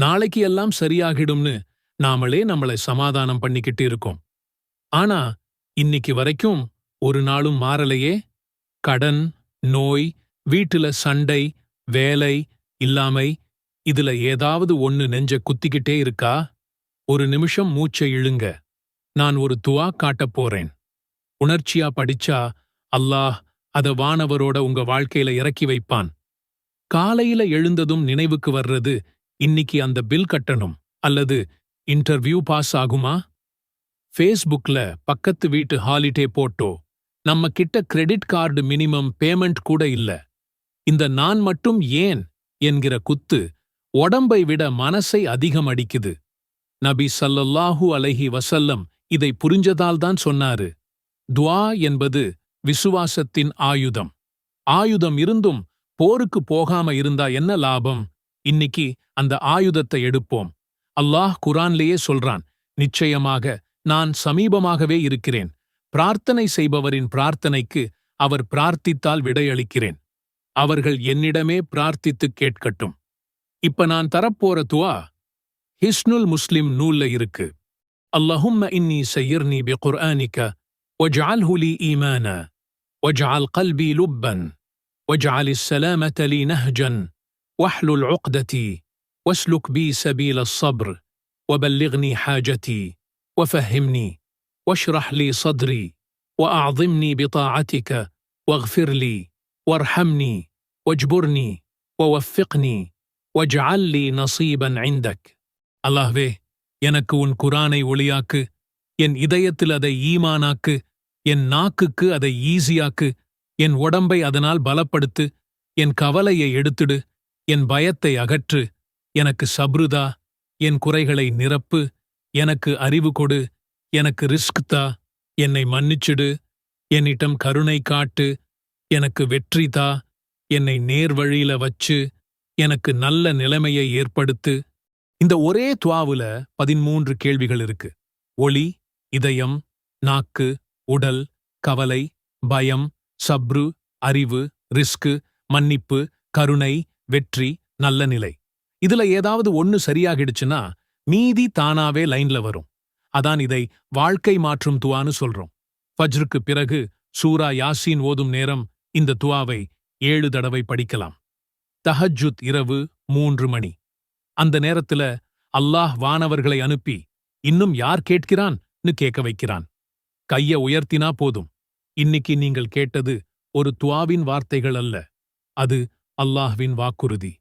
நாளைக்கு எல்லாம் சரியாகிடும்னு நாமளே நம்மளை சமாதானம் பண்ணிக்கிட்டு இருக்கோம். ஆனா இன்னைக்கு வரைக்கும் ஒரு நாளும் மாறலையே. கடன், நோய், வீட்டுல சண்டை, வேலை இல்லாமை, இதுல ஏதாவது ஒன்னு நெஞ்ச குத்திக்கிட்டே இருக்கா? ஒரு நிமிஷம் மூச்சை இழுங்க. நான் ஒரு துவா காட்டப் போறேன். உணர்ச்சியா படிச்சா அல்லாஹ் அத வானவரோட உங்க வாழ்க்கையில இறக்கி வைப்பான். காலையில எழுந்ததும் நினைவுக்கு வர்றது இன்னைக்கு அந்த பில் கட்டணும் அல்லது இன்டர்வியூ பாஸ் ஆகுமா? ஃபேஸ்புக்ல பக்கத்து வீட்டு ஹாலிடே போட்டோ, நம்ம கிட்ட கிரெடிட் கார்டு மினிமம் பேமெண்ட் கூட இல்ல. இந்த நான் மட்டும் ஏன் என்கிற குத்து உடம்பை விட மனசை அதிகம் அடிக்குது. நபி ஸல்லல்லாஹு அலைஹி வஸல்லம் இதை புரிஞ்சதால்தான் சொன்னாரு, துஆ என்பது விசுவாசத்தின் ஆயுதம். ஆயுதம் இருந்தும் போருக்கு போகாம இருந்தா என்ன லாபம்? இன்னைக்கு அந்த ஆயுதத்தை எடுப்போம். அல்லாஹ் குர்ஆன்லயே சொல்றான், நிச்சயமாக நான் சமீபமாகவே இருக்கிறேன். பிரார்த்தனை செய்பவரின் பிரார்த்தனைக்கு அவர் பிரார்த்தித்தால் விடையளிக்கிறேன். அவர்கள் என்னிடமே பிரார்த்தித்துக் கேட்கட்டும். இப்ப நான் தரப்போற துஆ ஹிஸ்னுல் முஸ்லிம் நூல்ல இருக்கு. அல்லாஹும்ம இன்னி சய்யிர்னி பிகுர்ஆனிக வஜ்அல்ஹு லீ ஈமானா வஜ்அல் கல்பி லுப்பன் வஜ்அல் السلامة لي نهجا واحلل عقدتي واسلك بي سبيل الصبر وبلغني حاجتي وفهمني واشرح لي صدري وأعظمني بطاعتك واغفر لي وارحمني واجبرني ووفقني واجعل لي نصيبا عندك. அல்லாஹ்வே, எனக்கு உன் குர்ஆனை ஒளியாக்கு, என் இதயத்தில் அதை ஈமானாக்கு, என் நாக்குக்கு அதை ஈஸியாக்கு, என் உடம்பை அதனால் பலப்படுத்து, என் கவலையை எடுத்துடு, என் பயத்தை அகற்று, எனக்கு சப்ருதா, என் குறைகளை நிரப்பு, எனக்கு அறிவு கொடு, எனக்கு ரிஸ்க் தா, என்னை மன்னிச்சிடு, என்னிடம் கருணை காட்டு, எனக்கு வெற்றி தா, என்னை நேர்வழியில வச்சு, எனக்கு நல்ல நிலைமையை ஏற்படுத்து. இந்த ஒரே துஆவுல 13 கேள்விகள் இருக்கு. ஒளி, இதயம், நாக்கு, உடல், கவலை, பயம், சப்ரு, அறிவு, ரிஸ்கு, மன்னிப்பு, கருணை, வெற்றி, நல்ல நிலை. இதுல ஏதாவது ஒன்னு சரியாகிடுச்சுன்னா மீதி தானாவே லைன்ல வரும். அதான் இதை வாழ்க்கை மாற்றும் துஆன்னு சொல்றோம். ஃபஜ்ருக்கு பிறகு சூரா யாசீன் ஓதும் நேரம் இந்த துஆவை 7 தடவை படிக்கலாம். தஹஜ்ஜுத் இரவு 3 மணி. அந்த நேரத்துல அல்லாஹ் வானவர்களை அனுப்பி இன்னும் யார் கேட்கிறான்னு கேட்க வைக்கிறான். கைய உயர்த்தினா போதும். இன்னைக்கு நீங்கள் கேட்டது ஒரு துஆவின் வார்த்தைகள் அல்ல, அது அல்லாஹ்வின் வாக்குறுதி.